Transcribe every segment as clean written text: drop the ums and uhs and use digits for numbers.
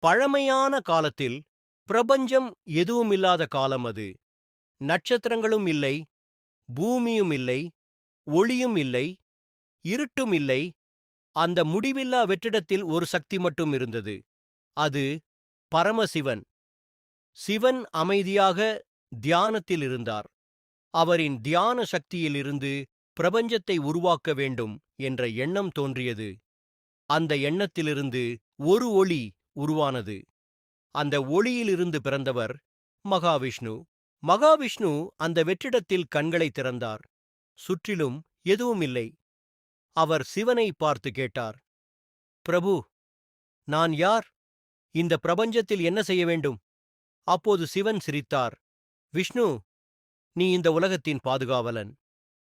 பழமையான காலத்தில் பிரபஞ்சம் எதுவுமில்லாத காலம் அது. நட்சத்திரங்களும் இல்லை, பூமியும் இல்லை, ஒளியும் இல்லை, இருட்டும் இல்லை. அந்த முடிவில்லா வெற்றிடத்தில் ஒரு சக்தி மட்டும் இருந்தது. அது பரமசிவன். சிவன் அமைதியாக தியானத்தில் இருந்தார். அவரின் தியான சக்தியிலிருந்து பிரபஞ்சத்தை உருவாக்க வேண்டும் என்ற எண்ணம் தோன்றியது. அந்த எண்ணத்திலிருந்து ஒரு ஒளி உருவானது. அந்த ஒளியிலிருந்து பிறந்தவர் மகாவிஷ்ணு. மகாவிஷ்ணு அந்த வெற்றிடத்தில் கண்களை திறந்தார். சுற்றிலும் எதுவும் இல்லை. அவர் சிவனை பார்த்து கேட்டார், பிரபு, நான் யார்? இந்த பிரபஞ்சத்தில் என்ன செய்ய வேண்டும்? அப்போது சிவன் சிரித்தார். விஷ்ணு, நீ இந்த உலகத்தின் பாதுகாவலன்.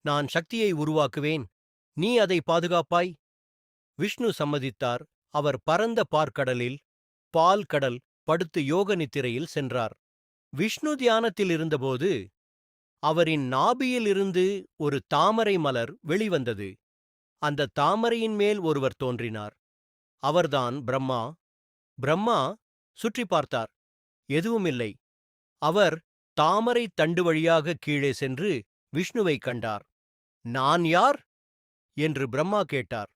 நான் சக்தியை உருவாக்குவேன். நீ அதை பாதுகாப்பாய். விஷ்ணு சம்மதித்தார். அவர் பரந்த பார்க்கடலில், பால் கடல், படுத்து யோக நித்திரையில் சென்றார். விஷ்ணு தியானத்தில் இருந்தபோது அவரின் நாபியில் இருந்து ஒரு தாமரை மலர் வெளிவந்தது. அந்த தாமரையின் மேல் ஒருவர் தோன்றினார். அவர்தான் பிரம்மா. பிரம்மா சுற்றி பார்த்தார். எதுவுமில்லை. அவர் தாமரை தண்டு வழியாக கீழே சென்று விஷ்ணுவை கண்டார். நான் யார் என்று பிரம்மா கேட்டார்.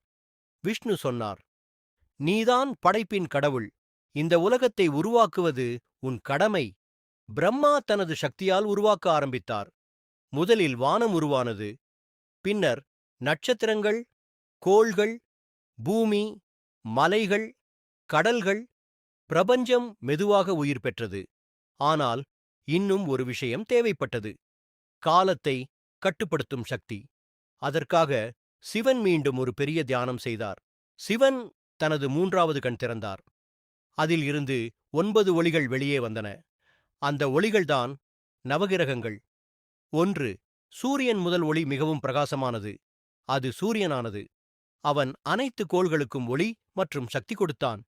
விஷ்ணு சொன்னார், நீதான் படைப்பின் கடவுள். இந்த உலகத்தை உருவாக்குவது உன் கடமை. பிரம்மா தனது சக்தியால் உருவாக்க ஆரம்பித்தார். முதலில் வானம் உருவானது. பின்னர் நட்சத்திரங்கள், கோள்கள், பூமி, மலைகள், கடல்கள், பிரபஞ்சம் மெதுவாக உயிர் பெற்றது. ஆனால் இன்னும் ஒரு விஷயம் தேவைப்பட்டது. காலத்தை கட்டுப்படுத்தும் சக்தி. அதற்காக சிவன் மீண்டும் ஒரு பெரிய தியானம் செய்தார். சிவன் தனது மூன்றாவது கண் திறந்தார். அதில் இருந்து 9 ஒளிகள் வெளியே வந்தன. அந்த ஒளிகள்தான் நவகிரகங்கள். 1. சூரியன் முதல் ஒளி மிகவும் பிரகாசமானது. அது சூரியனானது. அவன் அனைத்து கோள்களுக்கும் ஒளி மற்றும் சக்தி கொடுத்தான்.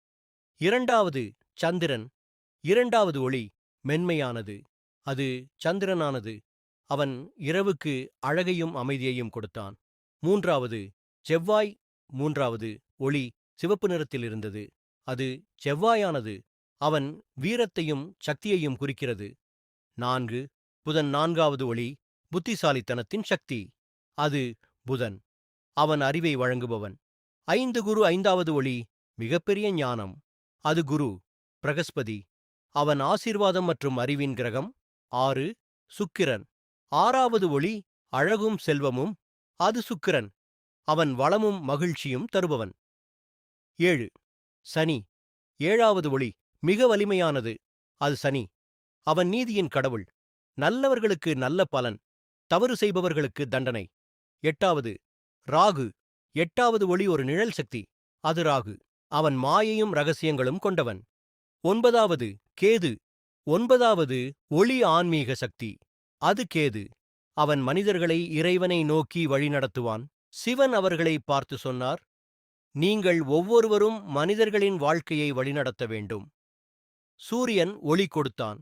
2. சந்திரன். 2வது ஒளி மென்மையானது. அது சந்திரனானது. அவன் இரவுக்கு அழகையும் அமைதியையும் கொடுத்தான். 3. செவ்வாய். 3வது ஒளி சிவப்பு நிறத்தில் இருந்தது. அது செவ்வாயானது. அவன் வீரத்தையும் சக்தியையும் குறிக்கிறது. 4. புதன். 4வது ஒளி புத்திசாலித்தனத்தின் சக்தி. அது புதன். அவன் அறிவை வழங்குபவன். 5. குரு. 5வது ஒளி மிகப்பெரிய ஞானம். அது குரு பிரகஸ்பதி. அவன் ஆசீர்வாதம் மற்றும் அறிவின் கிரகம். 6. சுக்கிரன். 6வது ஒளி அழகும் செல்வமும். அது சுக்கிரன். அவன் வளமும் மகிழ்ச்சியும் தருபவன். 7. சனி. 7வது ஒளி மிக வலிமையானது. அது சனி. அவன் நீதியின் கடவுள். நல்லவர்களுக்கு நல்ல பலன், தவறு செய்பவர்களுக்கு தண்டனை. 8. ராகு. 8வது ஒளி ஒரு நிழல் சக்தி. அது ராகு. அவன் மாயையும் ரகசியங்களும் கொண்டவன். 9. கேது. 9வது ஒளி ஆன்மீக சக்தி. அது கேது. அவன் மனிதர்களை இறைவனை நோக்கி வழிநடத்துவான். சிவன் அவர்களை பார்த்து சொன்னார், நீங்கள் ஒவ்வொருவரும் மனிதர்களின் வாழ்க்கையை வழிநடத்த வேண்டும். சூரியன் ஒளி கொடுத்தான்.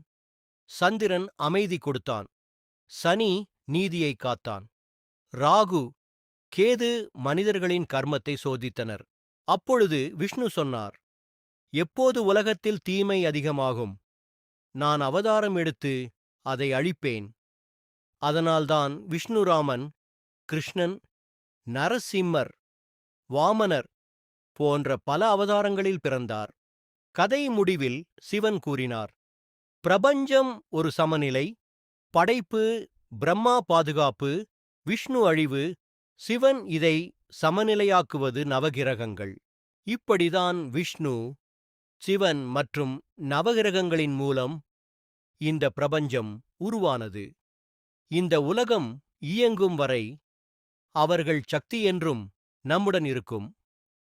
சந்திரன் அமைதி கொடுத்தான். சனி நீதியை காத்தான். ராகு, கேது மனிதர்களின் கர்மத்தை சோதித்தனர். அப்பொழுது விஷ்ணு சொன்னார், எப்போது உலகத்தில் தீமை அதிகமாகும், நான் அவதாரம் எடுத்து அதை அழிப்பேன். அதனால்தான் விஷ்ணுராமன், கிருஷ்ணன், நரசிம்மர், வாமனர் போன்ற பல அவதாரங்களில் பிறந்தார். கதை முடிவில் சிவன் கூறினார், பிரபஞ்சம் ஒரு சமநிலை. படைப்பு, பிரம்மா பாதுகாப்பு, விஷ்ணு அழிவு, சிவன் இதை சமநிலையாக்குவது நவகிரகங்கள். இப்படிதான் விஷ்ணு, சிவன் மற்றும் நவகிரகங்களின் மூலம் இந்த பிரபஞ்சம் உருவானது. இந்த உலகம் இயங்கும் வரை அவர்கள் சக்தி என்றும் நம்முடன் இருக்கும்.